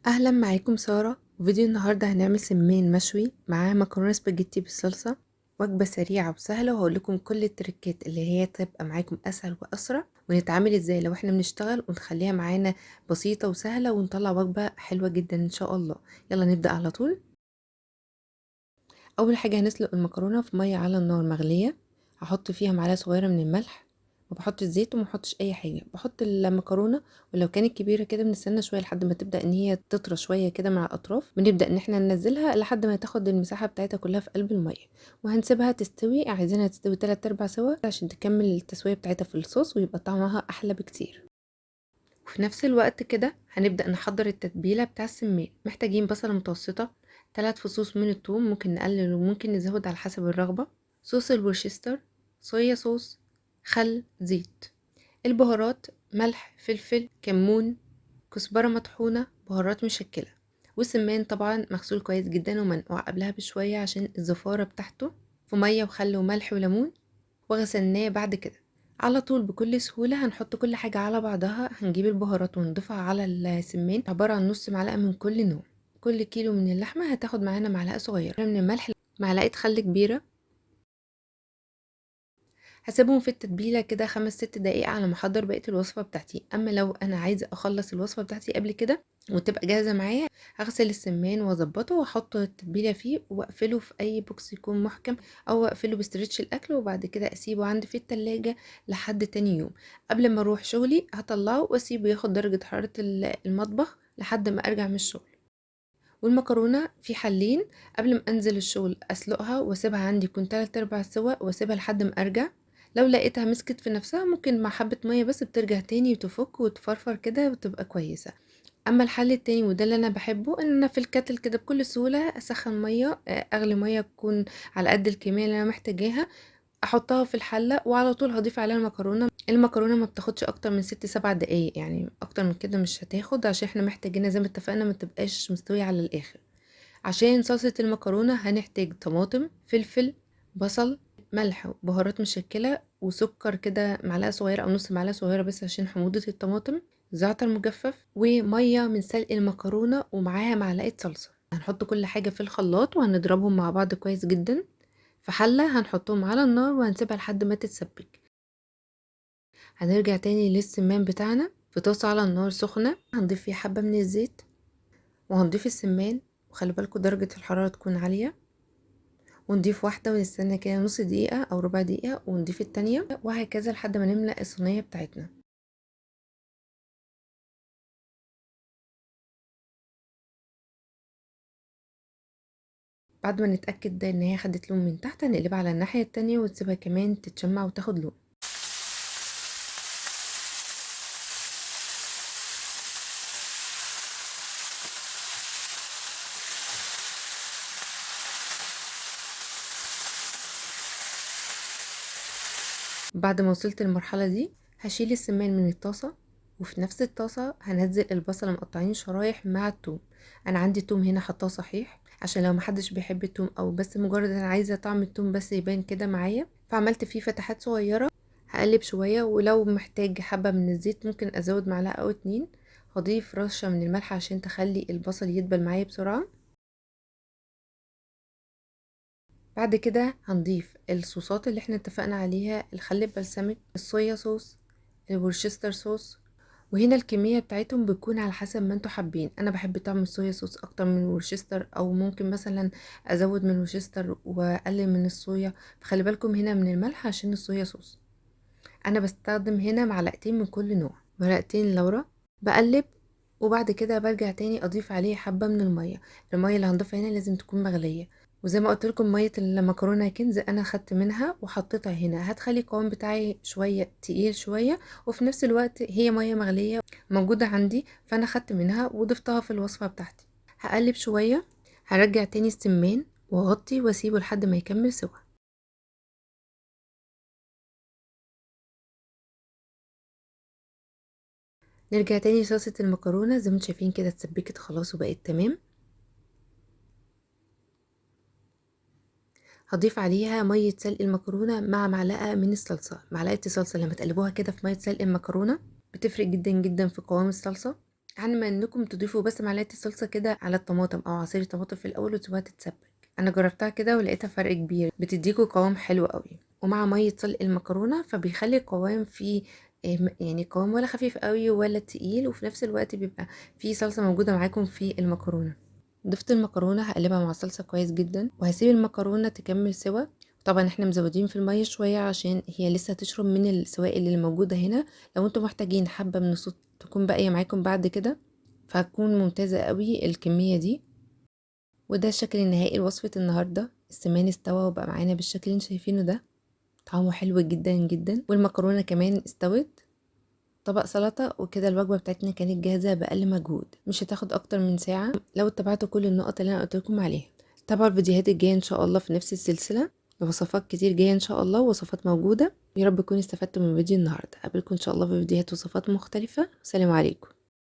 اهلا، معاكم ساره. فيديو النهارده هنعمل سمين مشوي معاه مكرونه سباجيتي بالصلصه. وجبه سريعه وسهله، وهقول لكم كل التريكات اللي هي تبقى معاكم اسهل واسرع، ونتعامل ازاي لو احنا بنشتغل ونخليها معانا بسيطه وسهله ونطلع وجبه حلوه جدا ان شاء الله. يلا نبدا على طول. اول حاجه هنسلق المكرونه في ميه على النار مغليه. هحط فيها معلقه صغيره من الملح، ما بحطش زيت وما بحطش اي حاجه، بحط المكرونه. ولو كانت كبيره كده بنستنى شويه لحد ما تبدا ان هي تطرى شويه كده مع الاطراف، بنبدا ان احنا ننزلها لحد ما تاخد المساحه بتاعتها كلها في قلب الميه. وهنسيبها تستوي، عايزينها تستوي 3 ارباع سوا عشان تكمل التسويه بتاعتها في الصوص ويبقى طعمها احلى بكتير. وفي نفس الوقت كده هنبدأ نحضر التتبيلة بتاع السمان. محتاجين بصلة متوسطة، 3 فصوص من الثوم، ممكن نقلل وممكن نزود على حسب الرغبة، صوص الورشستر، صويا صوص، خل، زيت. البهارات: ملح، فلفل، كمون، كزبرة مطحونة، بهارات مشكلة. والسمان طبعا مغسول كويس جدا ومنقوع قبلها بشوية عشان الزفارة بتاعته، في مية وخل وملح وليمون، وغسلناه بعد كده. على طول بكل سهولة هنحط كل حاجة على بعضها. هنجيب البهارات ونضيفها على السمان، عبارة عن نص معلقة من كل نوع. كل كيلو من اللحمة هتاخد معانا معلقة صغيرة من الملح، معلقة خل كبيرة. هسيبهم في التتبيله كده 5 6 دقايق على ما احضر بقيه الوصفه بتاعتي. اما لو انا عايزه اخلص الوصفه بتاعتي قبل كده وتبقى جاهزه معايا، هغسل السمان واظبطه واحط التتبيله فيه واقفله في اي بوكس يكون محكم، او اقفله بستريتش الاكل، وبعد كده اسيبه عندي في التلاجة لحد تاني يوم. قبل ما اروح شغلي هطلعه واسيبه ياخد درجه حراره المطبخ لحد ما ارجع من الشغل. والمكرونه في حلين، قبل ما انزل الشغل اسلقها واسيبها عندي يكون 3 ارباع سوا واسيبها لحد ما ارجع. لو لقيتها مسكت في نفسها ممكن مع حبة مية بس بترجع تاني وتفك وتفرفر كده وتبقى كويسة. اما الحل التاني وده اللي انا بحبه، ان انا في الكاتل كده بكل سهولة اسخن مية، اغلي مية تكون على قد الكمية اللي انا محتاجاها، احطها في الحلة وعلى طول هضيف عليها المكرونة. المكرونة ما بتاخدش اكتر من 6 7 دقايق، يعني اكتر من كده مش هتاخد عشان احنا محتاجينها زي ما اتفقنا ما تبقاش مستوية على الاخر. عشان صلصة المكرونة هنحتاج طماطم، فلفل، بصل، ملح، بهارات مشكلة، وسكر كده معلقة صغيرة أو نص معلقة صغيرة بس عشان حموضة الطماطم، زعتر مجفف، ومية من سلق المكرونة، ومعاها معلقة صلصة. هنحط كل حاجة في الخلاط وهنضربهم مع بعض كويس جدا في حلة. هنحطهم على النار وهنسيبها لحد ما تتسبك. هنرجع تاني للسمان بتاعنا في طاسة على النار سخنة، هنضيف فيه حبة من الزيت وهنضيف السمان، وخلي بالكوا درجة الحرارة تكون عالية، ونضيف واحدة ونستنى كده نص دقيقة أو ربع دقيقة ونضيف التانية، وهكذا لحد ما نملأ الصينية بتاعتنا. بعد ما نتأكد ده ان هي خدت لون من تحت، هنقلبها على الناحية التانية وتسيبها كمان تتشمع وتاخد لون. بعد ما وصلت المرحلة دي هشيل السمان من الطاسة، وفي نفس الطاسة هنزل البصل مقطعين شرايح مع التوم. انا عندي توم هنا حطاه صحيح عشان لو محدش بيحب التوم او بس مجرد انا عايزة طعم التوم بس يبان كده معايا، فعملت فيه فتحات صغيرة. هقلب شوية، ولو محتاج حبة من الزيت ممكن ازود معلقة او 2. هضيف رشة من الملح عشان تخلي البصل يدبل معايا بسرعة. بعد كده هنضيف الصوصات اللي احنا اتفقنا عليها: الخل البلسمك، الصويا صوص، الورشستر صوص. وهنا الكمية بتاعتهم بتكون على حسب ما انتوا حابين. انا بحب طعم الصويا صوص اكتر من الورشستر، او ممكن مثلا ازود من الورشستر واقلل من الصويا. فخلي بالكم هنا من الملح عشان الصويا صوص. انا بستخدم هنا معلقتين من كل نوع، معلقتين لورا. بقلب، وبعد كده برجع تاني اضيف عليه حبة من المية. المية اللي هنضيفها هنا لازم تكون مغلية، وزي ما قلت لكم ميه المكرونه كنز، انا خدت منها وحطيتها هنا، هتخلي القوام بتاعي شويه تقيل شويه، وفي نفس الوقت هي ميه مغليه موجوده عندي، فانا خدت منها وضفتها في الوصفه بتاعتي. هقلب شويه، هرجع تاني السمان واغطي واسيبه لحد ما يكمل سوا. نرجع تاني لصلصه المكرونه، زي ما انتم شايفين كده اتسبكت خلاص وبقت تمام. هضيف عليها ميه سلق المكرونه مع معلقه من الصلصه. معلقه الصلصه لما تقلبوها كده في ميه سلق المكرونه بتفرق جدا جدا في قوام الصلصه. عن ما انكم تضيفوا بس معلقه الصلصه كده على الطماطم او عصير الطماطم في الاول وتسيبوها تتسبك. انا جربتها كده ولقيتها فرق كبير، بتديكوا قوام حلو قوي، ومع ميه سلق المكرونه فبيخلي القوام فيه يعني قوام ولا خفيف قوي ولا تقيل، وفي نفس الوقت بيبقى فيه صلصه موجوده معاكم في المكرونه. ضفت المكرونه هقلبها مع الصلصه كويس جدا، وهسيب المكرونه تكمل سوا. طبعا احنا مزودين في الميه شويه عشان هي لسه هتشرب من السوائل اللي موجوده هنا. لو انتم محتاجين حبه من الصوص تكون باقيه معاكم بعد كده فهتكون ممتازة قوي الكمية دي. وده الشكل النهائي لوصفة النهاردة. السمان استوى وبقى معانا بالشكل اللي انتوا شايفينه ده، طعمه حلو جدا جدا، والمكرونة كمان استوت. طبق سلطة وكده الوجبة بتاعتنا كانت جاهزة بأقل مجهود، مش هتاخد أكتر من ساعة لو اتبعتوا كل النقط اللي أنا قلتلكم عليها. تابعوا الفيديوهات الجاية إن شاء الله في نفس السلسلة، وصفات كتير جاية إن شاء الله، وصفات موجودة. يا رب تكونوا استفدتوا من فيديو النهاردة. أقابلكم إن شاء الله في فيديوهات وصفات مختلفة. سلام عليكم.